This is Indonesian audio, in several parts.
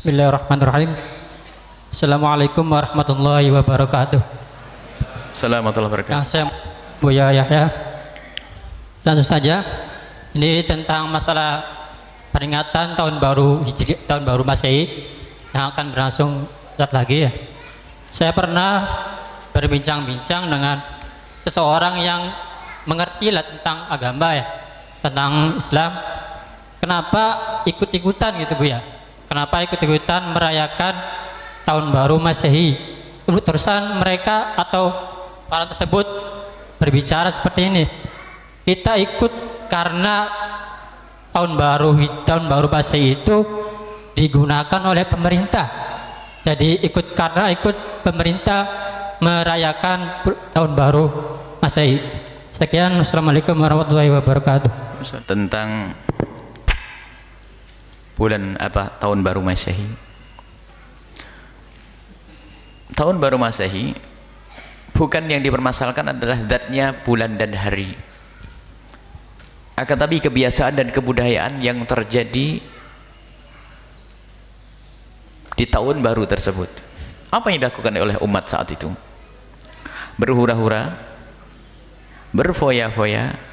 Bismillahirrahmanirrahim. Assalamualaikum warahmatullahi wabarakatuh. Assalamualaikum warahmatullahi wabarakatuh. Saya Buya Yahya. Langsung saja, ini tentang masalah peringatan tahun baru Hijri, tahun baru Masehi yang akan berlangsung saat lagi ya. Saya pernah berbincang-bincang dengan seseorang yang mengerti lah tentang agama ya, tentang Islam. Kenapa ikut-ikutan gitu Bu ya? Kenapa ikut-ikutan merayakan tahun baru Masehi? Terusan mereka atau para tersebut berbicara seperti ini. Kita ikut karena tahun baru Masehi itu digunakan oleh pemerintah. Jadi ikut karena ikut pemerintah merayakan tahun baru Masehi. Sekian, Assalamualaikum warahmatullahi wabarakatuh. Tentang bulan apa tahun baru Masehi. Tahun baru Masehi bukan yang dipermasalahkan adalah zatnya bulan dan hari, akan tapi kebiasaan dan kebudayaan yang terjadi di tahun baru tersebut. Apa yang dilakukan oleh umat saat itu? Berhura-hura, berfoya-foya.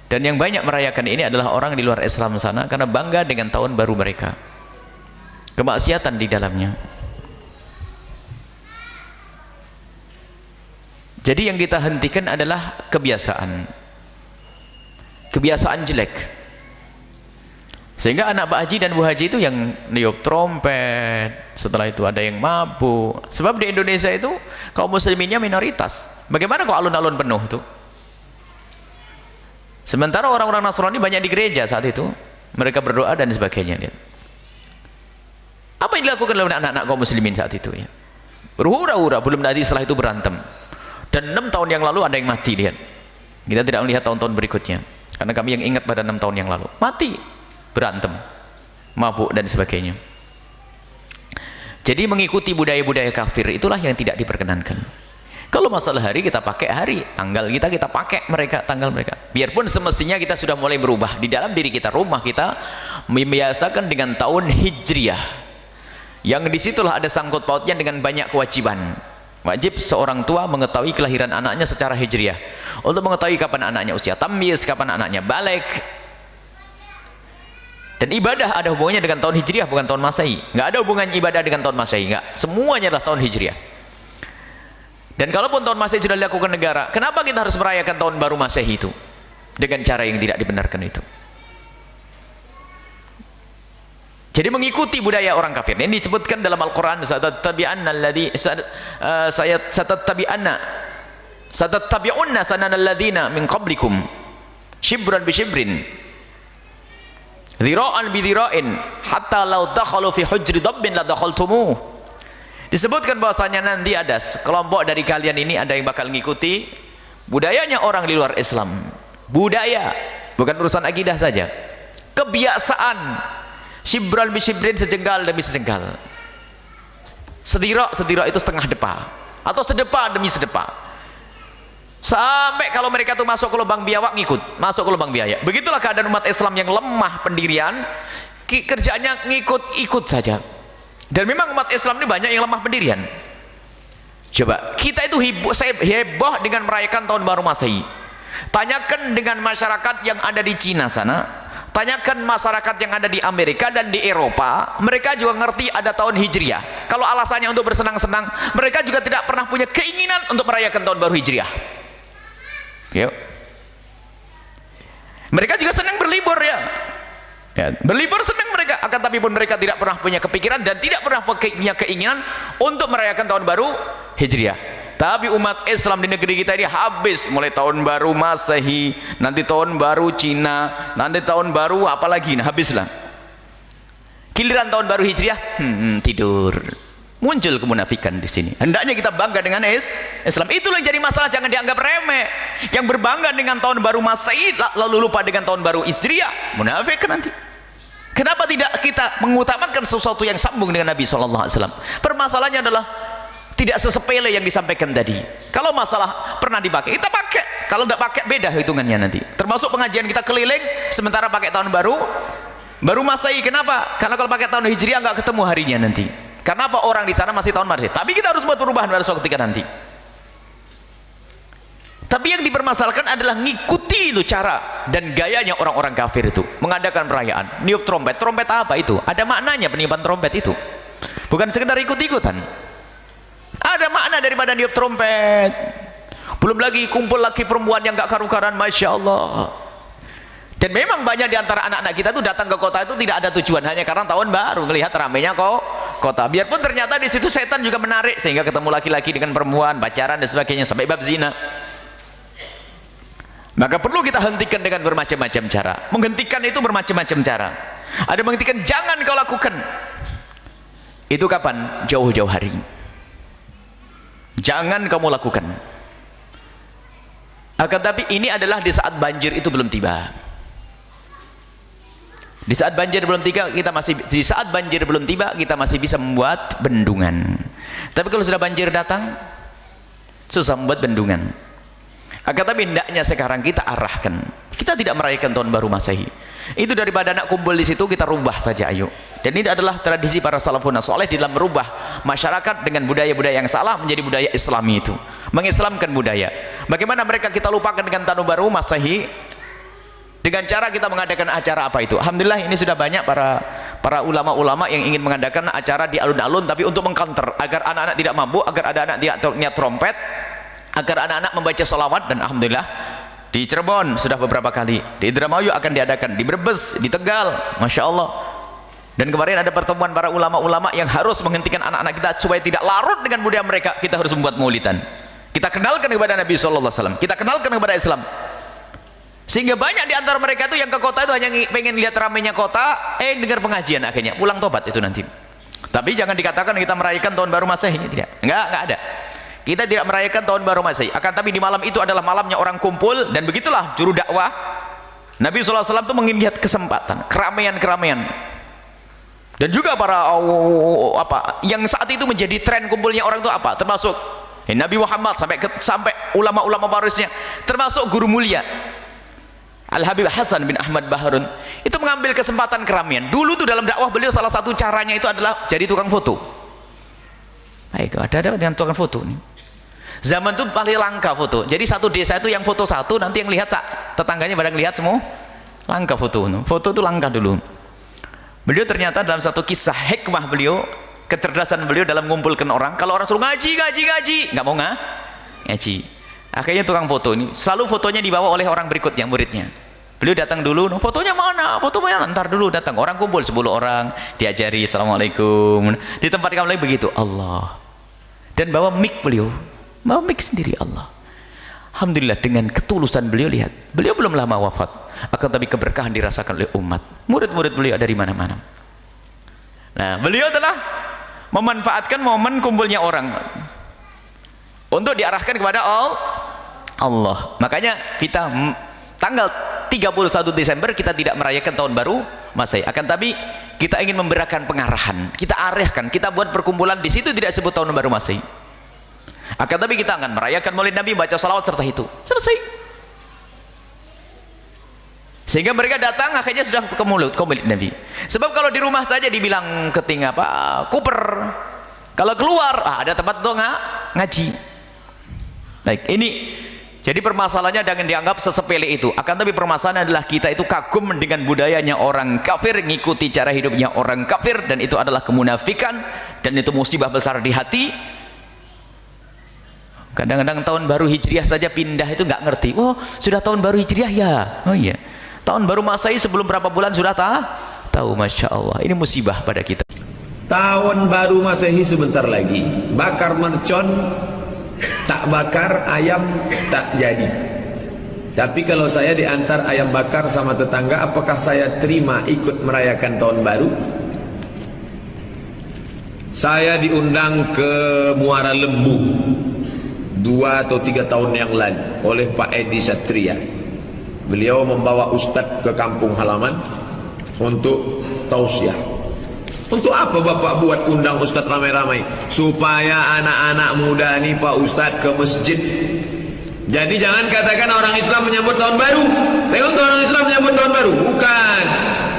Dan yang banyak merayakan ini adalah orang di luar Islam sana karena bangga dengan tahun baru mereka. Kemaksiatan di dalamnya. Jadi yang kita hentikan adalah kebiasaan. Kebiasaan jelek. Sehingga anak Pak Haji dan Bu Haji itu yang niup trompet, setelah itu ada yang mabuk. Sebab di Indonesia itu kaum musliminnya minoritas. Bagaimana kok alun-alun penuh tuh? Sementara orang-orang Nasrani banyak di gereja saat itu, mereka berdoa dan sebagainya. Lihat. Apa yang dilakukan oleh anak-anak kaum muslimin saat itu ya? Berhura-hura, belum tadi setelah itu berantem. Dan 6 tahun yang lalu ada yang mati, lihat. Kita tidak melihat tahun-tahun berikutnya, karena kami yang ingat pada 6 tahun yang lalu. Mati, berantem, mabuk dan sebagainya. Jadi mengikuti budaya-budaya kafir itulah yang tidak diperkenankan. Kalau masalah hari, kita pakai hari, tanggal kita pakai mereka, tanggal mereka. Biarpun semestinya kita sudah mulai berubah di dalam diri kita, rumah kita membiasakan dengan tahun Hijriah, yang disitulah ada sangkut pautnya dengan banyak kewajiban. Wajib seorang tua mengetahui kelahiran anaknya secara Hijriah, untuk mengetahui kapan anaknya usia tamyiz, kapan anaknya balik. Dan ibadah ada hubungannya dengan tahun Hijriah, bukan tahun Masehi. Nggak ada hubungan ibadah dengan tahun Masehi, nggak. Semuanya adalah tahun Hijriah. Dan kalaupun tahun Masehi sudah dilakukan negara, kenapa kita harus merayakan tahun baru Masehi itu dengan cara yang tidak dibenarkan itu? Jadi mengikuti budaya orang kafir. Ini disebutkan dalam Al-Qur'an, satattabi'unna sananal ladzina min qablikum shibran bi shibrin dhira'an bi dhira'in hatta law dakhalu fi hujri dabbin la dakhaltumuh. Disebutkan bahwasanya nanti ada kelompok dari kalian ini ada yang bakal ngikuti budayanya orang di luar Islam. Budaya, bukan urusan akidah saja. Kebiasaan shibran bi shibrin, sejengkal demi sejengkal. Sedira itu setengah depa, atau sedepa demi sedepa. Sampai kalau mereka tuh masuk ke lubang biawak ngikut, masuk ke lubang biaya. Begitulah keadaan umat Islam yang lemah pendirian, kerjaannya ngikut-ikut saja. Dan memang umat Islam ini banyak yang lemah pendirian. Coba kita itu heboh dengan merayakan tahun baru Masehi. Tanyakan dengan masyarakat yang ada di Cina sana, tanyakan masyarakat yang ada di Amerika dan di Eropa, mereka juga ngerti ada tahun Hijriah. Kalau alasannya untuk bersenang-senang, mereka juga tidak pernah punya keinginan untuk merayakan tahun baru Hijriah. Yuk. Mereka juga senang berlibur ya. Berlibur senang mereka, akan tapi pun mereka tidak pernah punya kepikiran dan tidak pernah punya keinginan untuk merayakan tahun baru Hijriah. Tapi umat Islam di negeri kita ini habis mulai tahun baru Masehi, nanti tahun baru Cina, nanti tahun baru apalagi, nah habislah. Giliran tahun baru Hijriah, tidur. Muncul kemunafikan di sini. Hendaknya kita bangga dengan Islam. Itulah yang jadi masalah, jangan dianggap remeh. Yang berbangga dengan tahun baru Masehi lalu lupa dengan tahun baru Hijriah, munafik nanti. Kenapa tidak kita mengutamakan sesuatu yang sambung dengan Nabi SAW? Permasalahannya adalah tidak sesepele yang disampaikan tadi. Kalau masalah pernah dipakai, kita pakai. Kalau tidak pakai, beda hitungannya nanti. Termasuk pengajian kita keliling, sementara pakai tahun baru Baru Masehi. Kenapa? Karena kalau pakai tahun Hijriah nggak ketemu harinya nanti. Karena apa? Orang di sana masih tahun Masehi. Tapi kita harus buat perubahan pada suatu ketika nanti. Tapi yang dipermasalahkan adalah ngikuti itu cara dan gayanya orang-orang kafir itu mengadakan perayaan, niup trompet. Trompet apa itu? Ada maknanya peniupan trompet itu. Bukan sekedar ikut-ikutan. Ada makna daripada niup trompet. Belum lagi kumpul laki perempuan yang gak karu-karuan, Masya Allah. Dan memang banyak diantara anak-anak kita tuh datang ke kota itu tidak ada tujuan, hanya karena tahun baru ngelihat ramainya kok kota. Biarpun ternyata di situ setan juga menarik sehingga ketemu laki-laki dengan perempuan, pacaran dan sebagainya sampai bab zina. Maka perlu kita hentikan dengan bermacam-macam cara. Menghentikan itu bermacam-macam cara. Ada menghentikan, jangan kau lakukan. Itu kapan? Jauh-jauh hari. Jangan kamu lakukan. Akan tapi ini adalah di saat banjir itu belum tiba. Di saat banjir belum tiba, kita masih bisa membuat bendungan. Tapi kalau sudah banjir datang, susah membuat bendungan. Akan tapi hendaknya sekarang kita arahkan. Kita tidak merayakan tahun baru Masehi. Itu daripada anak kumpul di situ, kita rubah saja, ayo. Dan ini adalah tradisi para salafun saleh di dalam merubah masyarakat dengan budaya-budaya yang salah menjadi budaya Islami itu. Mengislamkan budaya. Bagaimana mereka kita lupakan dengan tahun baru Masehi dengan cara kita mengadakan acara apa itu. Alhamdulillah ini sudah banyak para ulama-ulama yang ingin mengadakan acara di alun-alun, tapi untuk mengcounter agar anak-anak tidak mabuk, agar ada anak tidak niat trompet, agar anak-anak membaca salawat. Dan alhamdulillah di Cirebon sudah beberapa kali, di Indramayu akan diadakan, di Brebes, di Tegal, Masya Allah. Dan kemarin ada pertemuan para ulama-ulama yang harus menghentikan anak-anak kita supaya tidak larut dengan budaya mereka. Kita harus membuat maulidan, kita kenalkan kepada Nabi SAW, kita kenalkan kepada Islam, sehingga banyak di antara mereka itu yang ke kota itu hanya pengen lihat ramainya kota, dengar pengajian, akhirnya pulang tobat itu nanti. Tapi jangan dikatakan kita merayakan tahun baru Masehi, tidak, enggak ada. Kita tidak merayakan tahun baru Masehi. Akan tapi di malam itu adalah malamnya orang kumpul. Dan begitulah juru dakwah Nabi SAW itu mengingat kesempatan, keramaian-keramaian. Dan juga para yang saat itu menjadi tren kumpulnya orang itu apa? Termasuk Nabi Muhammad sampai ulama-ulama warisnya, termasuk guru mulia Al-Habib Hasan bin Ahmad Baharun. Itu mengambil kesempatan keramaian. Dulu tuh dalam dakwah beliau salah satu caranya itu adalah jadi tukang foto. Baik, ada dengan tukang foto nih. Zaman itu paling langka foto. Jadi satu desa itu yang foto satu, nanti yang lihat tetangganya pada lihat semua. Langka foto. Foto itu langka dulu. Beliau ternyata dalam satu kisah hikmah beliau, kecerdasan beliau dalam mengumpulkan orang. Kalau orang suruh ngaji, nggak mau ngaji. Akhirnya tukang foto ini selalu fotonya dibawa oleh orang berikutnya, muridnya. Beliau datang dulu, fotonya mana? Foto mana? Ntar dulu datang. Orang kumpul 10 orang, diajari assalamualaikum. Di tempat kamu lagi begitu, Allah. Dan bawa mic beliau. Bawa mic sendiri, Allah. Alhamdulillah dengan ketulusan beliau, lihat. Beliau belum lama wafat. Akan tapi keberkahan dirasakan oleh umat. Murid-murid beliau dari mana-mana. Nah, beliau telah memanfaatkan momen kumpulnya orang untuk diarahkan kepada Allah. Makanya kita tanggal 31 Desember kita tidak merayakan tahun baru Masehi. Akan tapi kita ingin memberikan pengarahan, kita arahkan, kita buat perkumpulan di situ tidak sebut tahun baru Masehi. Akan tapi kita akan merayakan Maulid Nabi, baca salawat serta itu. Selesai. Sehingga mereka datang akhirnya sudah ke Maulid Nabi. Sebab kalau di rumah saja dibilang keting kuper. Kalau keluar ada tempat untuk ngaji. Baik, ini jadi permasalahannya jangan dianggap sesepele itu. Akan tapi permasalahan adalah kita itu kagum dengan budayanya orang kafir, ngikuti cara hidupnya orang kafir, dan itu adalah kemunafikan, dan itu musibah besar di hati. Kadang-kadang tahun baru Hijriah saja pindah itu nggak ngerti. Oh, sudah tahun baru Hijriah ya? Oh iya. Tahun baru Masehi sebelum berapa bulan sudah tahu, Masya Allah. Ini musibah pada kita. Tahun baru Masehi sebentar lagi. Bakar mercon tak bakar, ayam tak jadi. Tapi kalau saya diantar ayam bakar sama tetangga, apakah saya terima ikut merayakan tahun baru? Saya diundang ke Muara Lembu 2 atau 3 tahun yang lalu oleh Pak Edi Satria. Beliau membawa ustadz ke kampung halaman untuk tausiah. Untuk apa Bapak buat undang ustadz ramai-ramai? Supaya anak-anak muda ini Pak Ustadz ke masjid. Jadi jangan katakan orang Islam menyambut tahun baru. Tengok tuh orang Islam menyambut tahun baru. Bukan.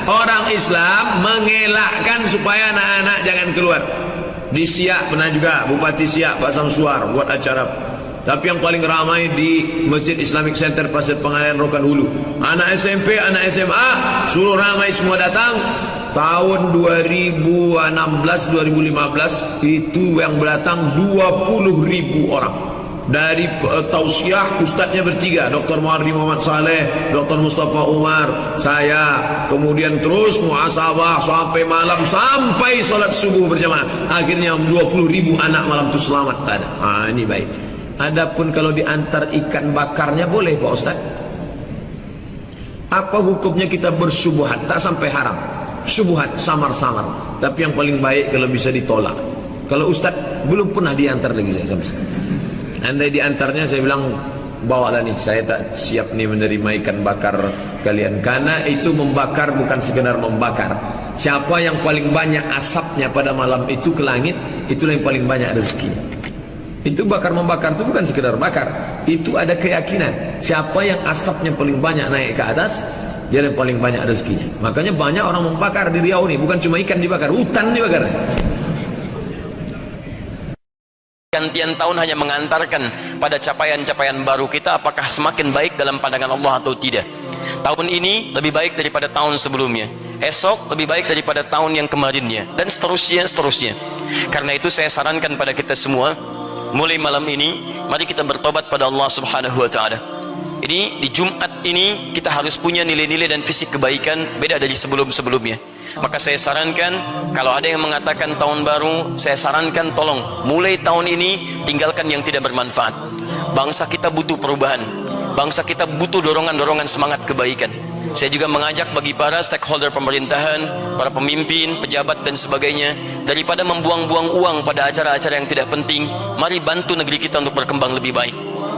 orang Islam mengelakkan supaya anak-anak jangan keluar. Di Siak pernah juga, Bupati Siak Pak Samsuar buat acara. Tapi yang paling ramai di Masjid Islamic Center Pasir Pengadilan Rokan Hulu. Anak SMP, anak SMA suruh ramai semua datang. Tahun 2016-2015 itu yang datang 20.000 orang. Dari tausiah ustadznya bertiga, Dr. Muardi Muhammad Saleh, Dr. Mustafa Umar, saya, kemudian terus muasabah sampai malam, sampai sholat subuh berjamaah. Akhirnya 20.000 anak malam itu selamat. Ada. Ini baik. Adapun kalau diantar ikan bakarnya boleh Pak Ustaz. Apa hukumnya kita bersubuhat? Tak sampai haram. Subuhat samar-samar. Tapi yang paling baik kalau bisa ditolak. Kalau Ustaz belum pernah diantar lagi saya sampai sekarang. Andai diantarnya saya bilang bawalah nih, saya tak siap nih menerima ikan bakar kalian, karena itu membakar bukan sekedar membakar. Siapa yang paling banyak asapnya pada malam itu ke langit, itulah yang paling banyak rezeki. Itu bakar membakar itu bukan sekedar bakar, itu ada keyakinan siapa yang asapnya paling banyak naik ke atas, dia yang paling banyak rezekinya. Makanya banyak orang membakar di Riau ini, bukan cuma ikan dibakar, hutan dibakar. Gantian tahun hanya mengantarkan pada capaian-capaian baru kita, apakah semakin baik dalam pandangan Allah atau tidak. Tahun ini lebih baik daripada tahun sebelumnya, esok lebih baik daripada tahun yang kemarinnya, dan seterusnya. Karena itu saya sarankan pada kita semua, mulai malam ini mari kita bertobat pada Allah Subhanahu wa taala. Ini di Jumat ini kita harus punya nilai-nilai dan fisik kebaikan beda dari sebelum-sebelumnya. Maka saya sarankan, kalau ada yang mengatakan tahun baru, saya sarankan tolong mulai tahun ini tinggalkan yang tidak bermanfaat. Bangsa kita butuh perubahan, bangsa kita butuh dorongan-dorongan semangat kebaikan. Saya juga mengajak bagi para stakeholder pemerintahan, para pemimpin, pejabat dan sebagainya, daripada membuang-buang uang pada acara-acara yang tidak penting, mari bantu negeri kita untuk berkembang lebih baik.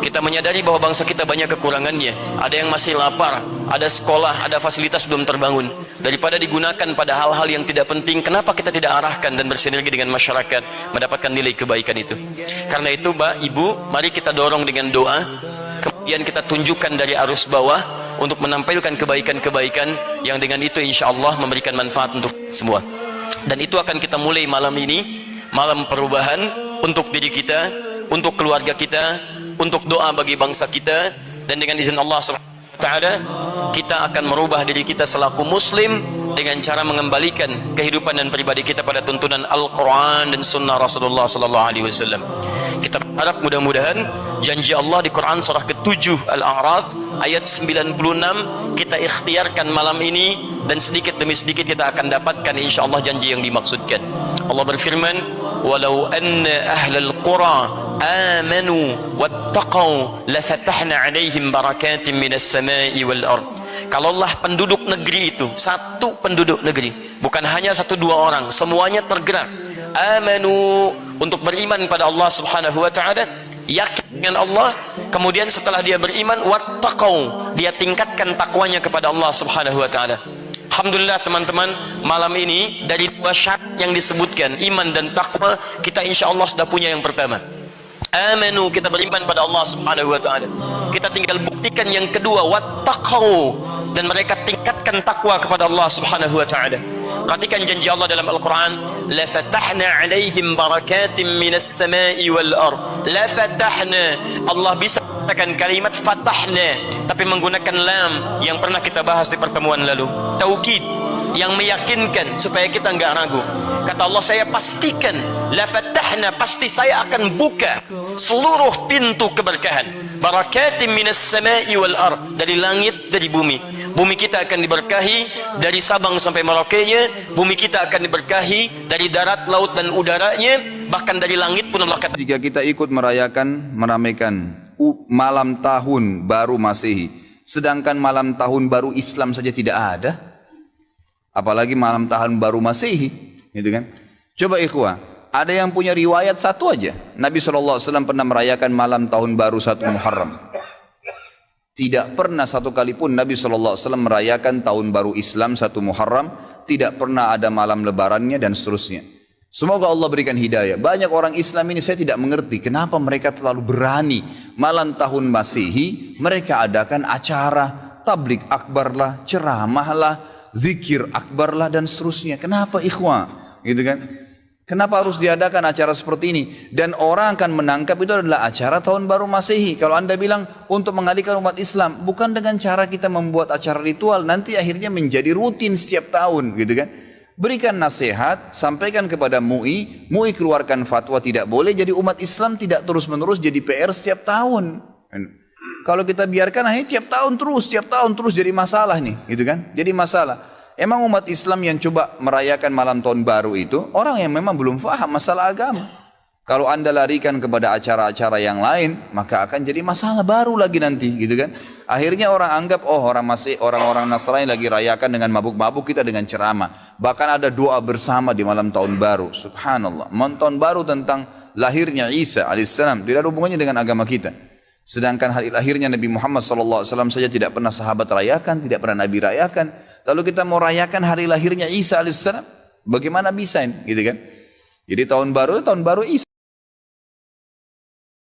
Kita menyadari bahwa bangsa kita banyak kekurangannya, ada yang masih lapar, ada sekolah, ada fasilitas belum terbangun. Daripada digunakan pada hal-hal yang tidak penting, kenapa kita tidak arahkan dan bersinergi dengan masyarakat mendapatkan nilai kebaikan itu? Karena itu Mbak, Ibu, mari kita dorong dengan doa, kemudian kita tunjukkan dari arus bawah untuk menampilkan kebaikan-kebaikan yang dengan itu insya Allah memberikan manfaat untuk semua. Dan itu akan kita mulai malam ini, malam perubahan untuk diri kita, untuk keluarga kita, untuk doa bagi bangsa kita, dan dengan izin Allah Subhanahu wa taala kita akan merubah diri kita selaku muslim dengan cara mengembalikan kehidupan dan pribadi kita pada tuntunan Al-Quran dan Sunnah Rasulullah sallallahu alaihi wasallam. Kita berharap mudah-mudahan janji Allah di Quran surah ke-7 Al-A'raf ayat 96 kita ikhtiarkan malam ini, dan sedikit demi sedikit kita akan dapatkan insyaallah janji yang dimaksudkan. Allah berfirman, walau anna ahlal qura amanu wattaqau lafatahna alaihim barakatin minas samai wal ard. Kalaulah penduduk negeri itu, satu penduduk negeri, bukan hanya satu dua orang, semuanya tergerak amanu untuk beriman pada Allah Subhanahu wa taala, yakin dengan Allah, kemudian setelah dia beriman wattaqau, dia tingkatkan takwanya kepada Allah Subhanahu wa taala. Alhamdulillah teman-teman, malam ini dari dua syarat yang disebutkan, iman dan takwa, kita insya Allah sudah punya yang pertama. Amanu, kita beriman pada Allah Subhanahu wa taala. Kita tinggal buktikan yang kedua, wattaqau, dan mereka tingkatkan takwa kepada Allah Subhanahu wa taala. Perhatikan janji Allah dalam Al-Quran, la fatahna alaihim barakatim minas samai wal ard. La fatahna, Allah bisa menggunakan kalimat fatahna tapi menggunakan lam yang pernah kita bahas di pertemuan lalu, taukid yang meyakinkan supaya kita enggak ragu. Kata Allah, saya pastikan, la fatahna, pasti saya akan buka seluruh pintu keberkahan, barakatim minas samai wal ard, dari langit, dari bumi. Bumi kita akan diberkahi dari Sabang sampai Merauke-nya, bumi kita akan diberkahi dari darat, laut dan udaranya, bahkan dari langit pun Allah kata. Jika kita ikut meramaikan malam tahun baru Masehi, sedangkan malam tahun baru Islam saja tidak ada, apalagi malam tahun baru Masehi, gitu kan? Coba ikhwah, ada yang punya riwayat satu aja, Nabi SAW pernah merayakan malam tahun baru 1 Muharram. Tidak pernah satu kali pun Nabi SAW merayakan tahun baru Islam 1 Muharram, tidak pernah ada malam lebarannya dan seterusnya. Semoga Allah berikan hidayah. Banyak orang Islam ini saya tidak mengerti kenapa mereka terlalu berani malam tahun Masehi mereka adakan acara tablik akbar lah, ceramah lah, zikir akbar lah dan seterusnya. Kenapa ikhwah? Gitu kan? Kenapa harus diadakan acara seperti ini? Dan orang akan menangkap itu adalah acara tahun baru Masehi. Kalau anda bilang untuk mengalihkan umat Islam, bukan dengan cara kita membuat acara ritual, nanti akhirnya menjadi rutin setiap tahun, gitu kan? Berikan nasihat, sampaikan kepada MUI, MUI keluarkan fatwa tidak boleh, jadi umat Islam tidak terus-menerus jadi PR setiap tahun. Kalau kita biarkan akhirnya tiap tahun terus jadi masalah nih, gitu kan? Jadi masalah. Emang umat Islam yang coba merayakan malam tahun baru itu orang yang memang belum faham masalah agama. Kalau anda larikan kepada acara-acara yang lain, maka akan jadi masalah baru lagi nanti, gitu kan? Akhirnya orang anggap, oh orang-orang Nasrani lagi rayakan dengan mabuk-mabuk, kita dengan ceramah. Bahkan ada doa bersama di malam tahun baru. Subhanallah. Malam tahun baru tentang lahirnya Isa alaihissalam tidak ada hubungannya dengan agama kita. Sedangkan hari lahirnya Nabi Muhammad SAW saja tidak pernah sahabat rayakan, tidak pernah Nabi rayakan. Lalu kita mau rayakan hari lahirnya Isa alaihissalam, bagaimana bisa ini, gitu kan? Jadi tahun baru Isa.